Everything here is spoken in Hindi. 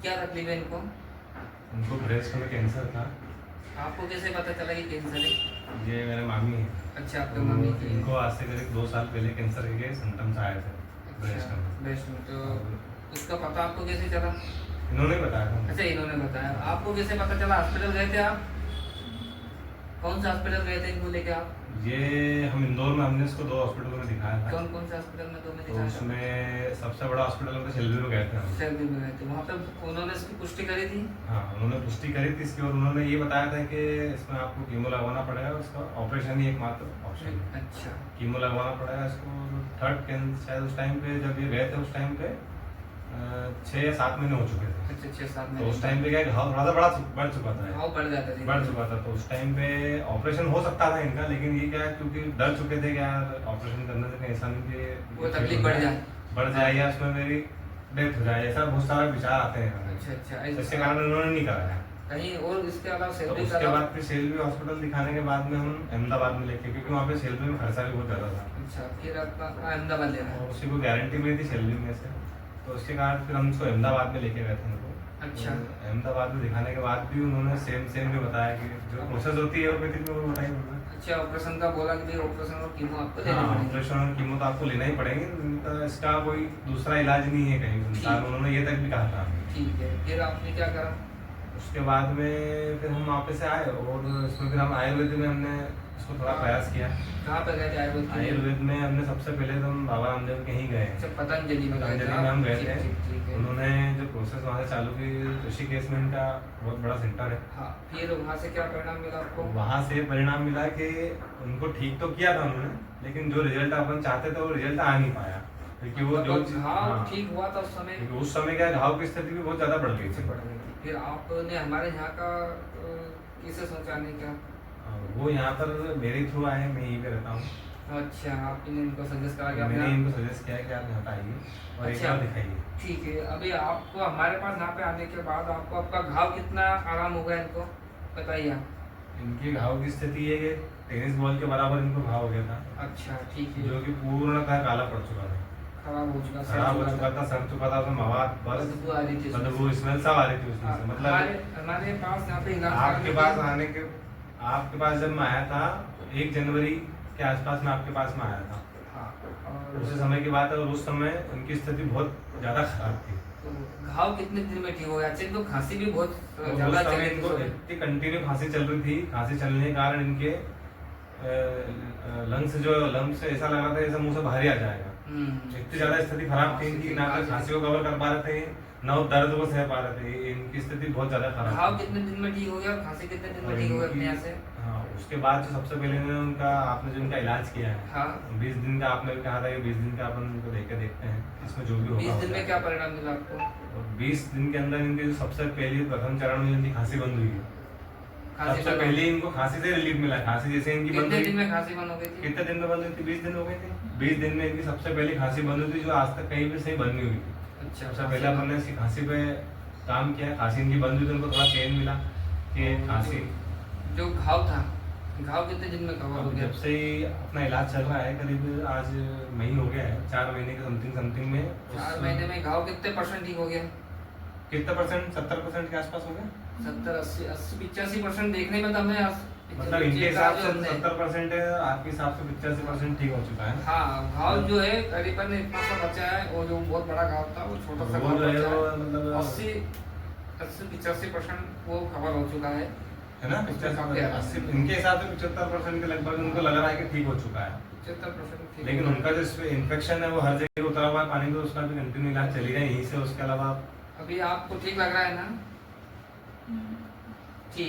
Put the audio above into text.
क्या तकलीफ है इनको? उनको ब्रेस्ट में कैंसर था। आपको कैसे पता चला कि कैंसर है? ये मेरे मामी है। अच्छा, आपके तो मम्मी की है। इनको आज से करीब 2 साल पहले कैंसर के सिम्टम्स आए थे ब्रेस्ट अच्छा, में। ब्रेस्ट में। तो और उसका पता आपको कैसे चला? इन्होंने बताया था। अच्छा, इन्होंने बताया। आपको कैसे पता चला? हॉस्पिटल गए थे आप? कौन सा हॉस्पिटल गए थे इनको लेके आप? ये हम इंदौर में हमने इसको 2 हॉस्पिटलों में दिखाया था। कौन कौन से हॉस्पिटल में दो में तो दिखाया था? उसमें सबसे बड़ा हॉस्पिटल में शेल्बी में गए थे हम। शेल्बी में गए थे। वहाँ पे उन्होंने इसकी पुष्टि करी थी? हाँ, उन्होंने पुष्टि करी थी इसकी और उन्होंने ये बताया था कि इसमें आपको कीमो लगवाना पड़ेगा। उसका ऑपरेशन ही एकमात्र ऑप्शन है। अच्छा, कीमो लगवाना पड़ेगा इसको। थर्ड कैंसर शायद उस टाइम पे जब ये गए थे उस टाइम पे 6 या 7 महीने हो चुके थे। अच्छा, 6-7 तो महीने। उस टाइम पे क्या घाव थोड़ा सा बड़ा बढ़ चुका था। घाव बढ़ जाता था? बढ़ चुका था तो उस टाइम पे ऑपरेशन हो सकता था इनका, लेकिन ये क्या है क्योंकि डर चुके थे क्या ऑपरेशन करने से कहीं ऐसा नहीं कि वो तकलीफ बढ़ जाए या उसमें मेरी डेथ हो जाए, ऐसा बहुत सारे विचार आते हैं। अच्छा अच्छा, इसके कारण उन्होंने नहीं कराया। कहीं और इसके अलावा तो सैलरी उसके बाद फिर सेल्वी हॉस्पिटल दिखाने के बाद में हम अहमदाबाद में लेके, क्योंकि वहाँ पे सेल्वी में खर्चा भी बहुत ज़्यादा था अच्छा, फिर आपका अहमदाबाद लेना है? और उसी को गारंटी मिली थी सेल्वी में से। तो उसके कारण फिर हम उसको अहमदाबाद में लेके गए थे उनको। अच्छा। तो अहमदाबाद में दिखाने के बाद भी उन्होंने सेम भी बताया कि जो प्रोसेस होती है एलोपैथिक में वो बताई उन्होंने। अच्छा, ऑपरेशन का बोला कि भाई ऑपरेशन और कीमो आपको लेना हाँ, पड़ेगा। ऑपरेशन और कीमो तो आपको लेना ही पड़ेंगे। इनका इसका कोई दूसरा इलाज नहीं है कहीं संसार में, उन्होंने ये तक भी कहा था। ठीक है, फिर आपने क्या करा? उसके बाद में फिर हम वापस से आए और इसमें फिर हम आयुर्वेद में हमने इसको थोड़ा प्रयास किया। कहाँ पे गए थे आयुर्वेद के लिए? आयुर्वेद में हमने सबसे पहले तो हम बाबा रामदेव के ही गए। अच्छा, पतंजलि में गए थे पतंजलि आप? में हम गए ठीक, थे। ठीक, ठीक है। उन्होंने जो प्रोसेस वहाँ से चालू की, ऋषिकेश में इनका बहुत बड़ा सेंटर है। हाँ, फिर वहाँ से क्या परिणाम मिला आपको? वहाँ से परिणाम मिला कि उनको ठीक तो किया था उन्होंने, लेकिन जो रिजल्ट अपन चाहते थे वो रिजल्ट आ नहीं पाया, क्योंकि वो जो घाव ठीक हुआ था उस समय? क्योंकि उस समय क्या घाव की स्थिति भी बहुत ज़्यादा बढ़ गई थी। बढ़ गई थी। फिर आपने हमारे यहाँ का किसे सोचा नहीं क्या? वो यहाँ पर मेरे थ्रू आए, मैं यहीं पे रहता हूँ। अच्छा, आपने इनको सजेस्ट करा कि मैंने आप इनको सजेस्ट किया कि आप यहाँ पे आइए और एक अच्छा। बार दिखाइए। ठीक है, अभी आपको हमारे पास यहाँ पे आने के बाद आपको आपका घाव कितना आराम हो गया इनको बताइए आप? इनकी घाव की स्थिति ये है कि टेनिस बॉल के बराबर इनको घाव हो गया था, अच्छा, ठीक है। जो कि पूर्णतः काला पड़ चुका था, खराब हो चुका, खराब हो चुका था, सड़ चुका था। उसमें मवाद बस बदबू आ रही थी उसमें। बदबू स्मेल सब आ रही थी उसमें हाँ, से। हमारे पास यहाँ पे इलाज आपके पास आने के आपके पास जब मैं आया था 1 जनवरी के आसपास में आपके पास में आया था। हाँ, और उस समय की बात है और उस समय उनकी स्थिति बहुत ज़्यादा खराब थी। तो घाव कितने दिन में ठीक हो गया? अच्छा, इनको खांसी भी बहुत और ज्यादा उस समय चली इनको थी। इतनी कंटिन्यू खांसी चल रही थी, खांसी चलने के कारण इनके लंग्स से ऐसा लगा था जैसे मुंह से बाहर ही आ जाएगा। इतनी ज्यादा स्थिति खराब थी इनकी, ना तो खांसी को कवर कर पा रहे थे, ना वो दर्द को सह पा रहे थे। इनकी स्थिति बहुत ज्यादा खराब घाव थी। कितने दिन में ठीक हो गया और खांसी कितने दिन में ठीक हो गया अपने यहाँ से? हाँ, उसके बाद जो सबसे पहले ने उनका आपने जो उनका इलाज किया है, हाँ, 20 दिन का आपने भी कहा था कि 20 दिन का अपन उनको देख के देखते हैं इसमें जो भी होगा। 20 दिन में क्या परिणाम मिला आपको? और 20 दिन के अंदर इनकी जो सबसे पहली प्रथम चरण में इनकी खांसी बंद हुई है। खांसी सबसे पहले इनको खांसी से रिलीफ मिला। खांसी जैसे इनकी बंद कितने हुई, दिन में खांसी बंद हो गई थी? कितने दिन में बंद हुई थी? 20 दिन हो गए थे। 20 दिन में इनकी सबसे पहली खांसी बंद हुई थी, जो आज तक कहीं भी सही बंद नहीं हुई थी। अच्छा, सबसे पहले अपन ने इसकी खांसी पे काम किया, खांसी इनकी बंद हुई तो उनको थोड़ा चैन मिला कि खांसी। जो घाव था, घाव कितने दिन में कवर हो गया? जब से ही अपना इलाज चल रहा है, करीब आज मई हो गया है, 4 महीने के समथिंग में। 4 महीने में घाव कितने % ठीक हो गया? कितना परसेंट? 70% के आसपास हो गया। 70, 80, 85% देखने में तो हमें मतलब इनके हिसाब से 70% है, आपके हिसाब से 85% ठीक हो चुका है। हाँ, घाव जो है करीबन इतना सा बचा है, वो जो बहुत बड़ा घाव था वो छोटा सा वो घाव जो है बचा वो है। मतलब 80-85% वो कवर हो चुका है ना। 80 इनके हिसाब से 75% के लगभग उनको लग रहा है कि ठीक हो चुका है। 75% ठीक। लेकिन उनका जो इन्फेक्शन है वो हर जगह उतरा हुआ है पानी, तो उसका भी कंटिन्यू इलाज चली रहा है यहीं से। उसके अलावा अभी आपको ठीक लग रहा है ना? ठीक।